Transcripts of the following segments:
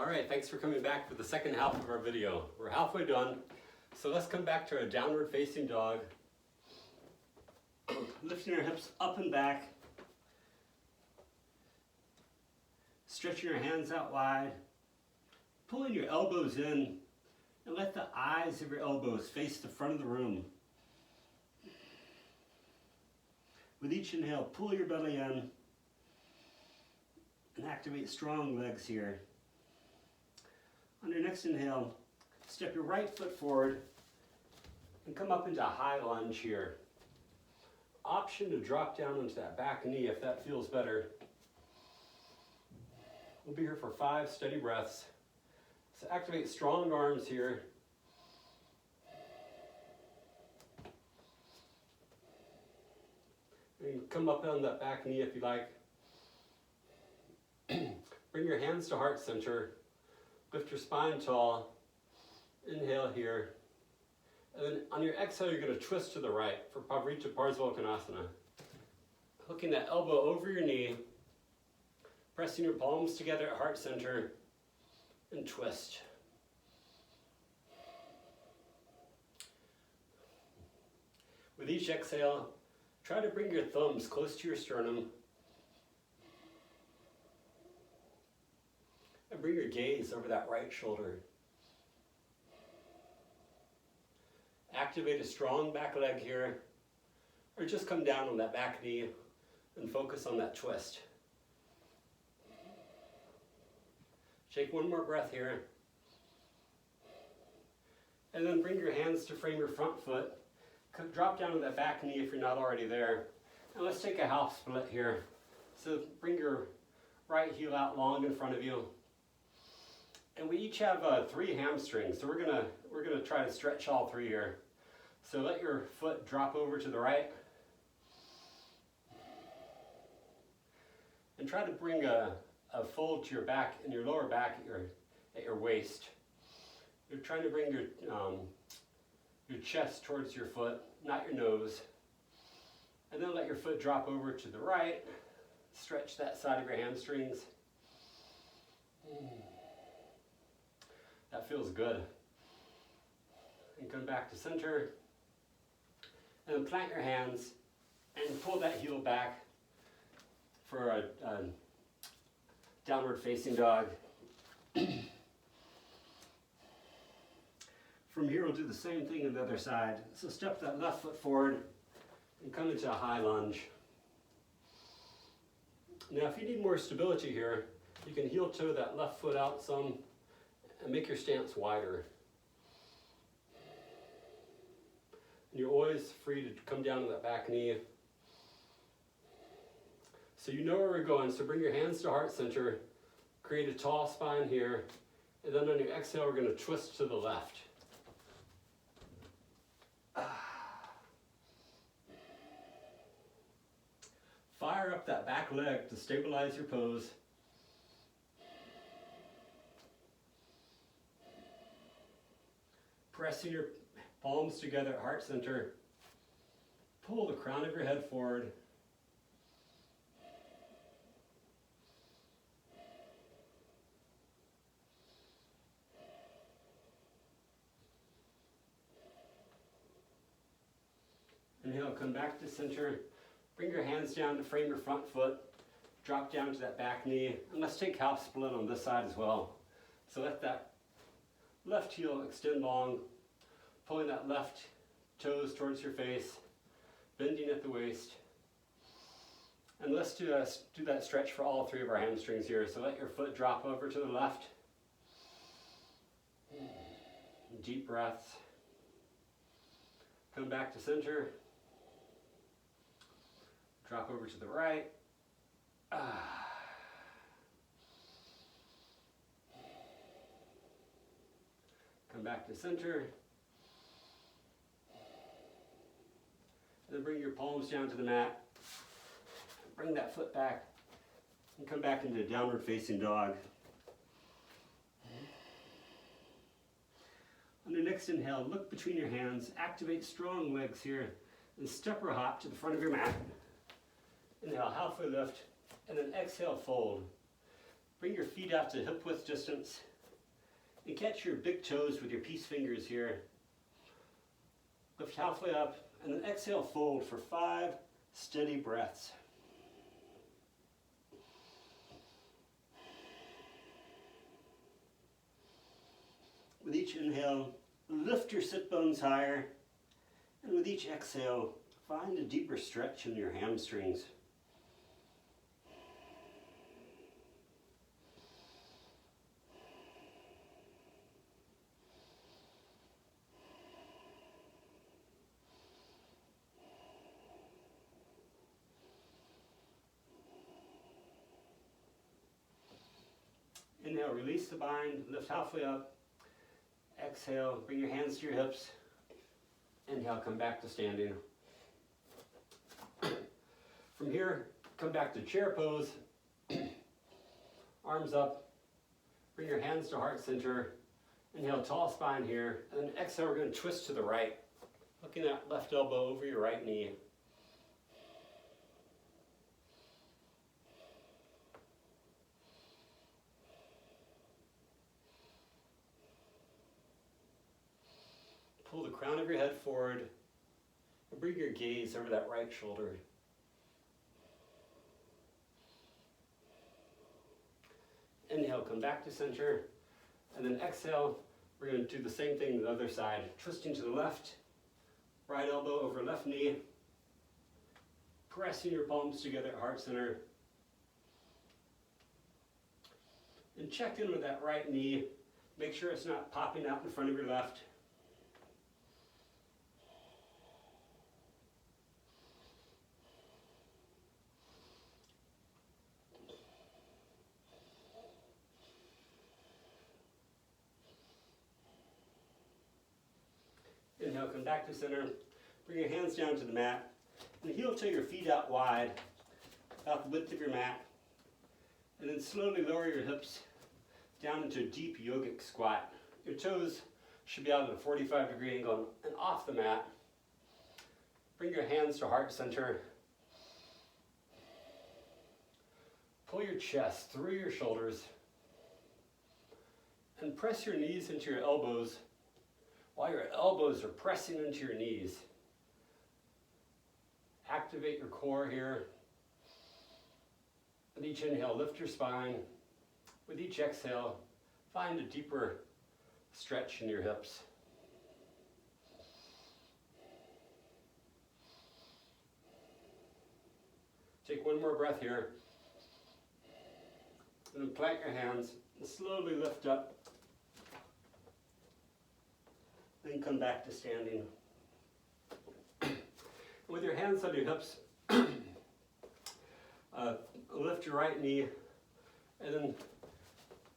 Alright, thanks for coming back for the second half of our video. We're halfway done, so let's come back to a downward facing dog. Lifting your hips up and back. Stretching your hands out wide. Pulling your elbows in and let the eyes of your elbows face the front of the room. With each inhale, pull your belly in and activate strong legs here. On your next inhale, step your right foot forward and come up into a high lunge here. Option to drop down into that back knee if that feels better. We'll be here for 5 steady breaths. So activate strong arms here. And come up on that back knee if you like. Bring your hands to heart center. Lift your spine tall. Inhale here. And then on your exhale, you're going to twist to the right for Pavrita Parsvakonasana. Hooking that elbow over your knee. Pressing your palms together at heart center. And twist. With each exhale, try to bring your thumbs close to your sternum. And bring your gaze over that right shoulder. Activate a strong back leg here, or just come down on that back knee and focus on that twist. Take one more breath here. And then bring your hands to frame your front foot. Drop down on that back knee if you're not already there. And let's take a half split here. So bring your right heel out long in front of you. And we each have 3 hamstrings, so we're gonna try to stretch all 3 here. So let your foot drop over to the right. And try to bring a fold to your back and your lower back at your waist. You're trying to bring your chest towards your foot, not your nose. And then let your foot drop over to the right. Stretch that side of your hamstrings. That feels good. And come back to center. And then plant your hands and pull that heel back for a downward facing dog. From here, we'll do the same thing on the other side. So step that left foot forward and come into a high lunge. Now, if you need more stability here, you can heel toe that left foot out some and make your stance wider. And you're always free to come down to that back knee. So you know where we're going, so bring your hands to heart center, create a tall spine here, and then on your exhale, we're gonna twist to the left. Fire up that back leg to stabilize your pose. Pressing your palms together at heart center. Pull the crown of your head forward. Inhale, come back to center. Bring your hands down to frame your front foot. Drop down to that back knee. And let's take half split on this side as well. So let that left heel extend long. Pulling that left toes towards your face. Bending at the waist. And let's do that stretch for all 3 of our hamstrings here. So let your foot drop over to the left. Deep breaths. Come back to center. Drop over to the right. Come back to center. And then bring your palms down to the mat. Bring that foot back and come back into downward facing dog. On your next inhale, look between your hands, activate strong legs here, and step or hop to the front of your mat. Inhale, halfway lift, and then exhale, fold. Bring your feet out to hip width distance. And catch your big toes with your peace fingers here. Lift halfway up, and then exhale, fold for 5 steady breaths. With each inhale, lift your sit bones higher, and with each exhale, find a deeper stretch in your hamstrings. Inhale, release the bind, lift halfway up. Exhale, bring your hands to your hips. Inhale, come back to standing. From here, come back to chair pose. Arms up. Bring your hands to heart center. Inhale, tall spine here. And then exhale, we're going to twist to the right. Looking at left elbow over your right knee. Pull the crown of your head forward and bring your gaze over that right shoulder. Inhale, come back to center, and then exhale, we're going to do the same thing to the other side. Twisting to the left, right elbow over left knee, pressing your palms together at heart center. And check in with that right knee. Make sure it's not popping out in front of your left. Inhale, come back to center. Bring your hands down to the mat. And heel till your feet out wide, about the width of your mat. And then slowly lower your hips down into a deep yogic squat. Your toes should be out at a 45-degree angle and off the mat. Bring your hands to heart center. Pull your chest through your shoulders. And press your knees into your elbows while your elbows are pressing into your knees. Activate your core here. With each inhale, lift your spine. With each exhale, find a deeper stretch in your hips. Take one more breath here. And then plant your hands and slowly lift up. Then come back to standing. With your hands on your hips, lift your right knee and then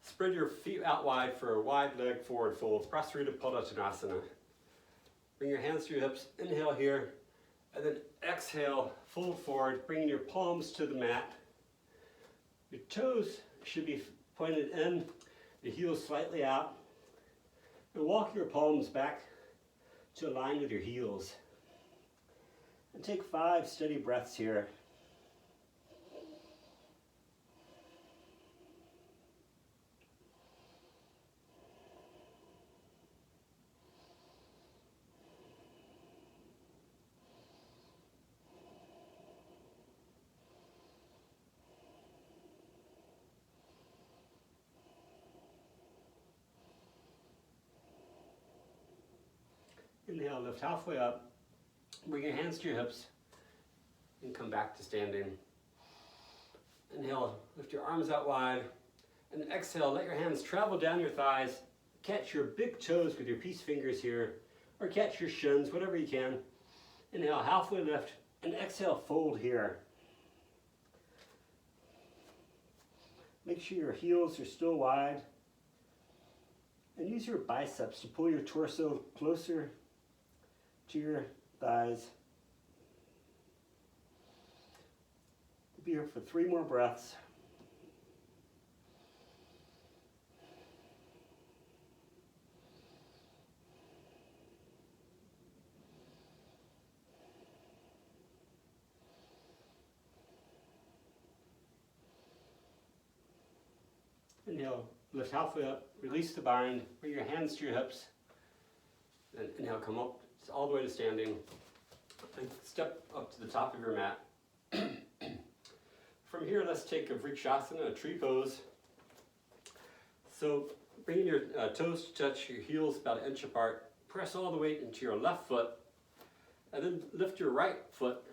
spread your feet out wide for a wide leg forward fold, Prasarita Padottanasana. Bring your hands to your hips, inhale here, and then exhale, fold forward, bringing your palms to the mat. Your toes should be pointed in, the heels slightly out. And walk your palms back to align with your heels. And take 5 steady breaths here. Inhale, lift halfway up. Bring your hands to your hips and come back to standing. Inhale, lift your arms out wide. And exhale, let your hands travel down your thighs. Catch your big toes with your peace fingers here, or catch your shins, whatever you can. Inhale, halfway lift, and exhale, fold here. Make sure your heels are still wide. And use your biceps to pull your torso closer to your thighs. We'll be here for 3 more breaths. Inhale, Lift halfway up, release the bind, bring your hands to your hips, and inhale, come up all the way to standing, and step up to the top of your mat. From here, let's take a Vinyasa, a tree pose. So bring your toes to touch your heels about 1 inch apart, press all the weight into your left foot, and then lift your right foot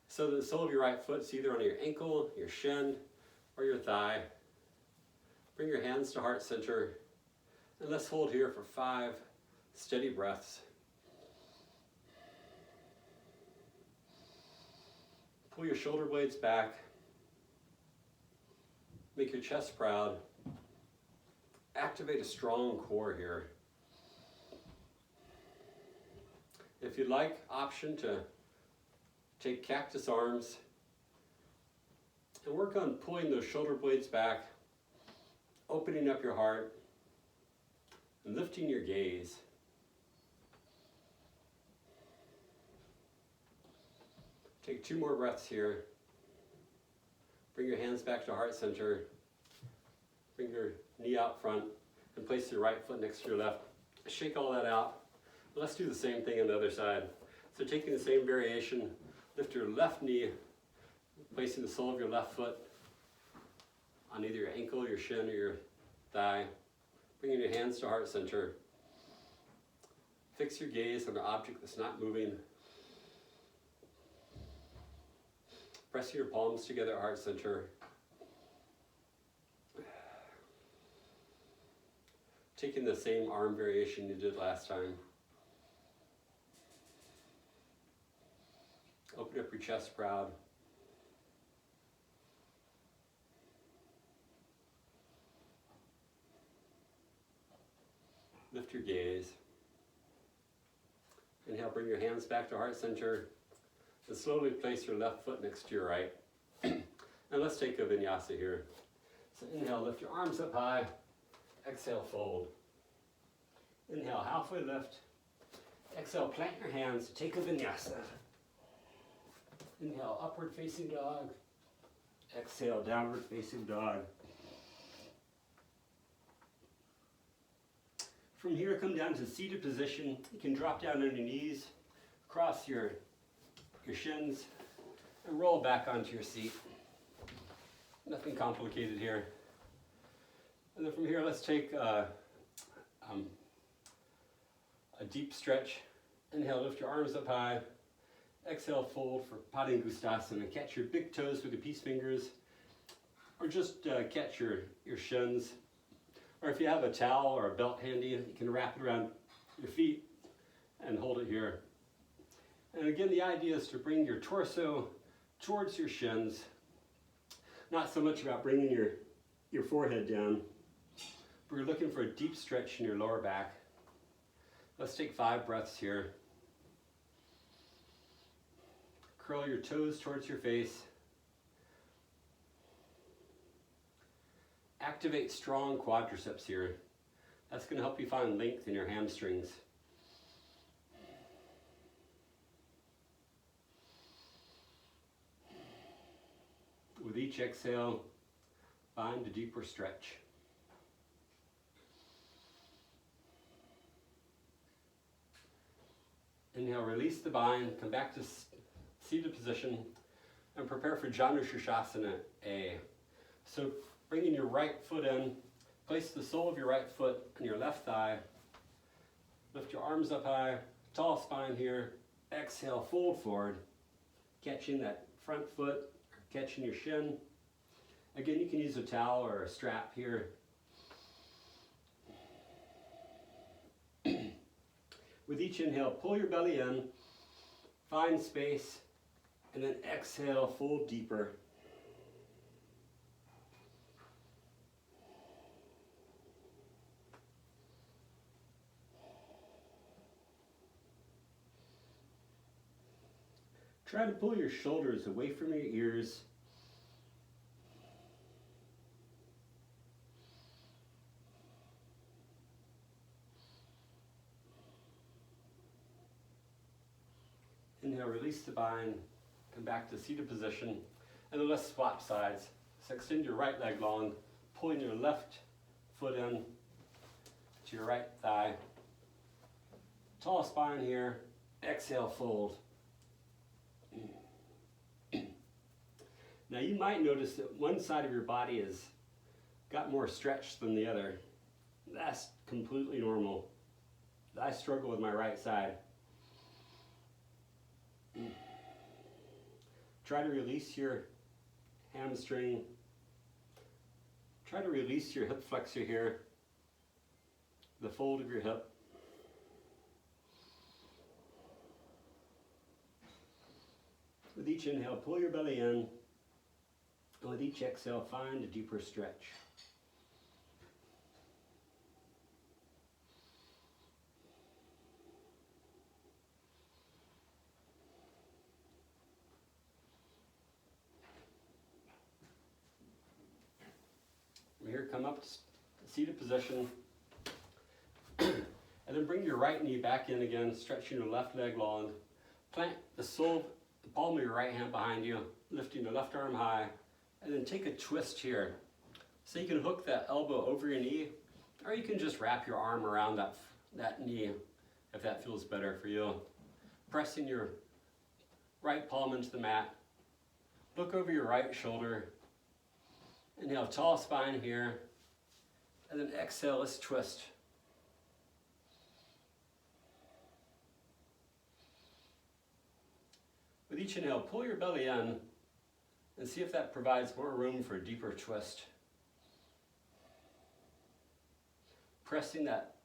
so that the sole of your right foot is either on your ankle, your shin, or your thigh. Bring your hands to heart center, and let's hold here for 5 steady breaths. Pull your shoulder blades back. Make your chest proud. Activate a strong core here. If you'd like, option to take cactus arms and work on pulling those shoulder blades back, opening up your heart, and lifting your gaze. Take 2 more breaths here. Bring your hands back to heart center. Bring your knee out front and place your right foot next to your left. Shake all that out. Let's do the same thing on the other side. So taking the same variation, lift your left knee, placing the sole of your left foot on either your ankle, your shin, or your thigh. Bringing your hands to heart center. Fix your gaze on an object that's not moving. Press your palms together at heart center. Taking the same arm variation you did last time. Open up your chest proud. Lift your gaze. Inhale, bring your hands back to heart center. And slowly place your left foot next to your right. And let's take a vinyasa here. So inhale, lift your arms up high. Exhale, fold. Inhale, halfway lift. Exhale, plant your hands, take a vinyasa. Inhale, upward facing dog. Exhale, downward facing dog. From here, come down to seated position. You can drop down on your knees, cross your shins, and roll back onto your seat. Nothing complicated here. And then from here, let's take a deep stretch. Inhale, lift your arms up high. Exhale, fold for Padangustasana. Catch your big toes with your peace fingers, or just catch your shins. Or if you have a towel or a belt handy, you can wrap it around your feet and hold it here. And again, the idea is to bring your torso towards your shins. Not so much about bringing your forehead down, but we're looking for a deep stretch in your lower back. Let's take 5 breaths here. Curl your toes towards your face. Activate strong quadriceps here. That's going to help you find length in your hamstrings. With each exhale, find a deeper stretch. Inhale, release the bind, come back to seated position, and prepare for Janushirshasana A. So bringing your right foot in, place the sole of your right foot on your left thigh, lift your arms up high, tall spine here, exhale, fold forward, catching that front foot, catching your shin. Again, you can use a towel or a strap here. With each inhale, pull your belly in, find space, and then exhale, fold deeper. Try to pull your shoulders away from your ears. Inhale, release the bind, come back to seated position, and then let's swap sides. So extend your right leg long, pulling your left foot in to your right thigh. Tall spine here. Exhale, fold. Now you might notice that one side of your body has got more stretch than the other. That's completely normal. I struggle with my right side. Try to release your hamstring. Try to release your hip flexor here, the fold of your hip. With each inhale, pull your belly in, and with each exhale, find a deeper stretch. From here, come up to seated position, and then bring your right knee back in again, stretching your left leg long. Plant the palm of your right hand behind you, lifting the left arm high, and then take a twist here. So you can hook that elbow over your knee, or you can just wrap your arm around that knee if that feels better for you. Pressing your right palm into the mat. Look over your right shoulder. Inhale, tall spine here. And then exhale, let's twist. With each inhale, pull your belly in and see if that provides more room for a deeper twist. Pressing that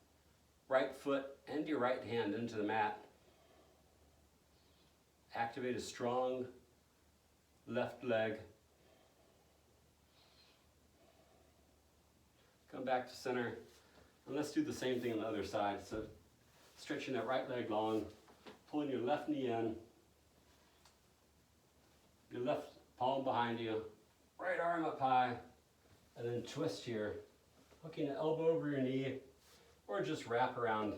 right foot and your right hand into the mat. Activate a strong left leg. Come back to center. And let's do the same thing on the other side. So stretching that right leg long, pulling your left knee in, your left palm behind you, right arm up high, and then twist here, hooking the elbow over your knee, or just wrap around.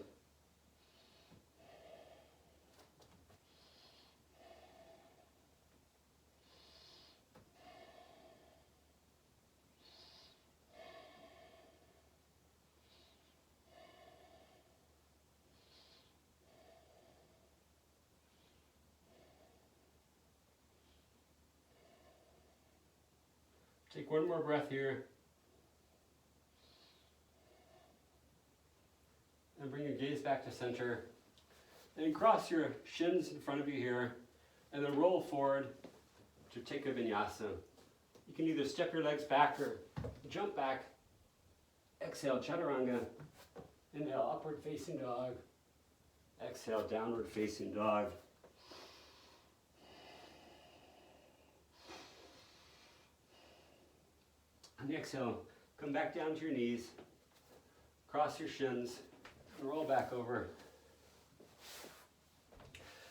Take one more breath here. And bring your gaze back to center. And cross your shins in front of you here. And then roll forward to take a vinyasa. You can either step your legs back or jump back. Exhale, chaturanga. Inhale, upward facing dog. Exhale, downward facing dog. On the exhale, come back down to your knees, cross your shins, and roll back over.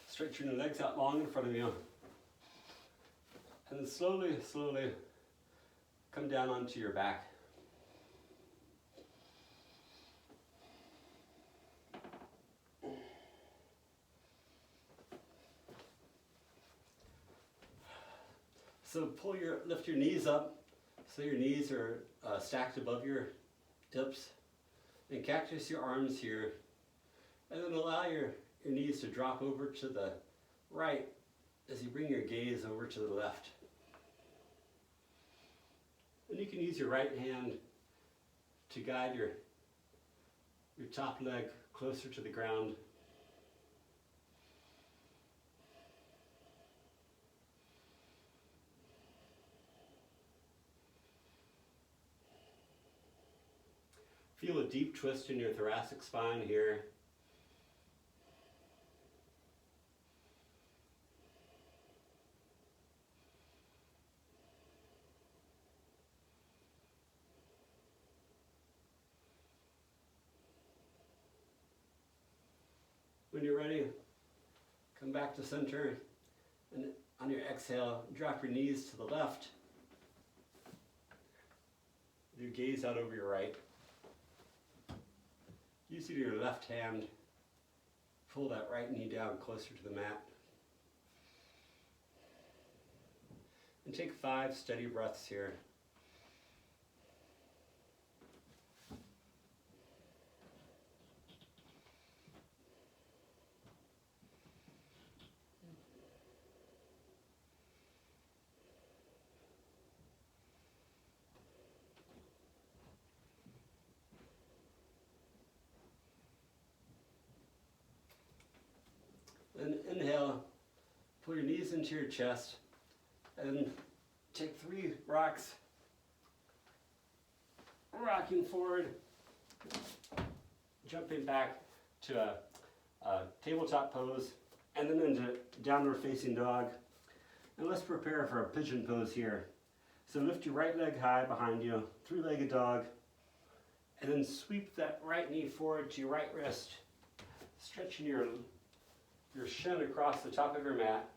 Stretch your legs out long in front of you. And then slowly, slowly come down onto your back. So lift your knees up. So your knees are stacked above your hips. And cactus your arms here. And then allow your knees to drop over to the right as you bring your gaze over to the left. And you can use your right hand to guide your top leg closer to the ground. Feel a deep twist in your thoracic spine here. When you're ready, come back to center, and on your exhale, drop your knees to the left. Your gaze out over your right. Using your left hand, pull that right knee down closer to the mat. And take 5 steady breaths here. Then inhale, pull your knees into your chest, and take 3 rocks, rocking forward, jumping back to a tabletop pose, and then into downward facing dog. And let's prepare for a pigeon pose here. So lift your right leg high behind you, 3-legged dog, and then sweep that right knee forward to your right wrist, stretching your shin across the top of your mat.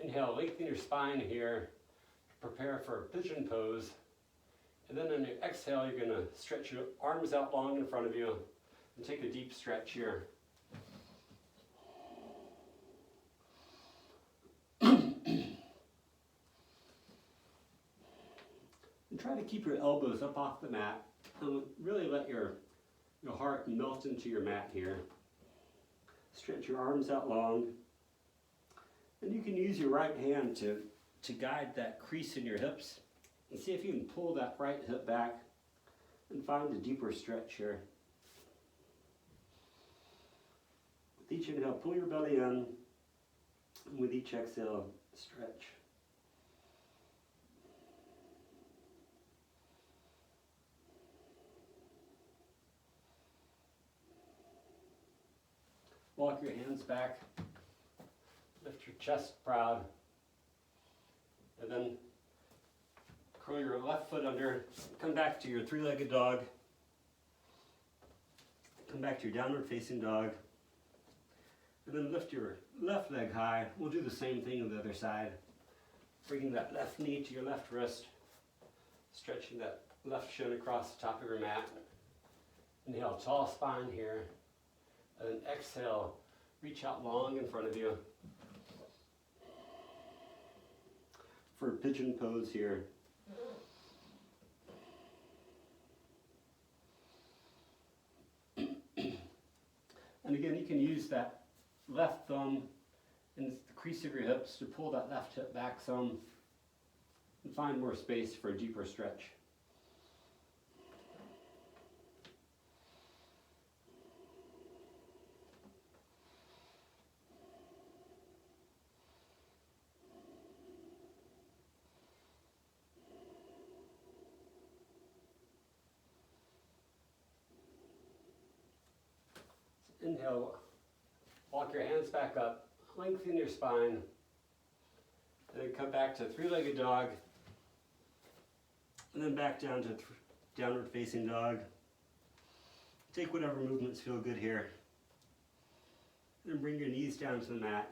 Inhale, lengthen your spine here, prepare for a pigeon pose. And then on your exhale, you're going to stretch your arms out long in front of you and take a deep stretch here. And try to keep your elbows up off the mat and really let your heart melt into your mat here. Stretch your arms out long. And you can use your right hand to guide that crease in your hips and see if you can pull that right hip back and find a deeper stretch here. With each inhale, pull your belly in, and with each exhale, stretch. Walk your hands back, lift your chest proud, and then curl your left foot under, come back to your 3-legged dog, come back to your downward facing dog, and then lift your left leg high. We'll do the same thing on the other side, bringing that left knee to your left wrist, stretching that left shin across the top of your mat. Inhale, tall spine here. And then exhale, reach out long in front of you for a pigeon pose here. And again, you can use that left thumb in the crease of your hips to pull that left hip back some and find more space for a deeper stretch. Inhale, walk your hands back up, lengthen your spine, and then come back to 3-legged dog, and then back down to downward facing dog. Take whatever movements feel good here. And then bring your knees down to the mat,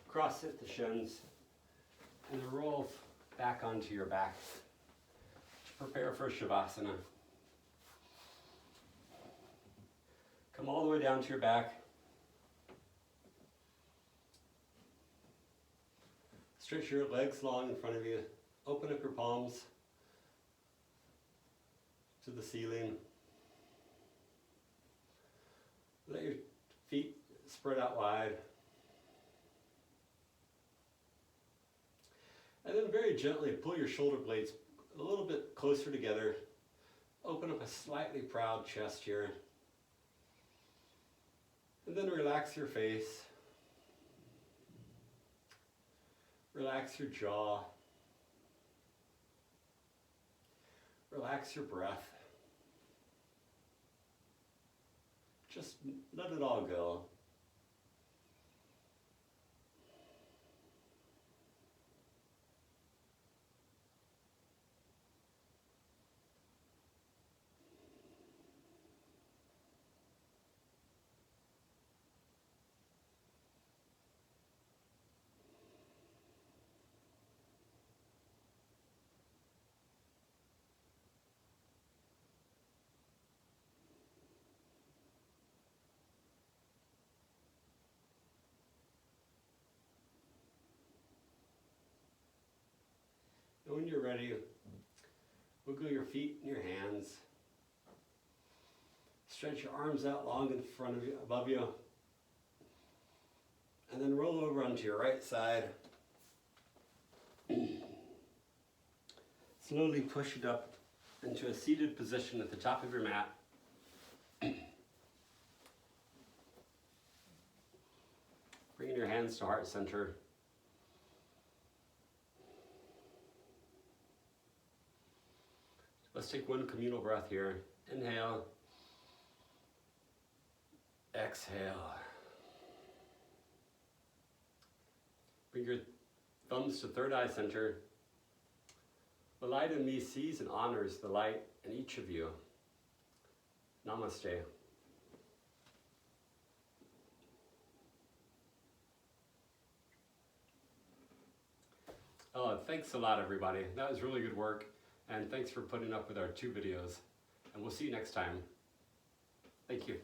cross hit the shins, and then roll back onto your back to prepare for Shavasana. Come all the way down to your back. Stretch your legs long in front of you. Open up your palms to the ceiling. Let your feet spread out wide. And then very gently pull your shoulder blades a little bit closer together. Open up a slightly proud chest here. And then relax your face. Relax your jaw. Relax your breath. Just let it all go. And when you're ready, wiggle your feet and your hands. Stretch your arms out long in front of you, above you. And then roll over onto your right side. Slowly push it up into a seated position at the top of your mat. Bring your hands to heart center. Let's take one communal breath here. Inhale. Exhale. Bring your thumbs to third eye center. The light in me sees and honors the light in each of you. Namaste. Oh, thanks a lot, everybody. That was really good work. And thanks for putting up with our 2 videos. And we'll see you next time. Thank you.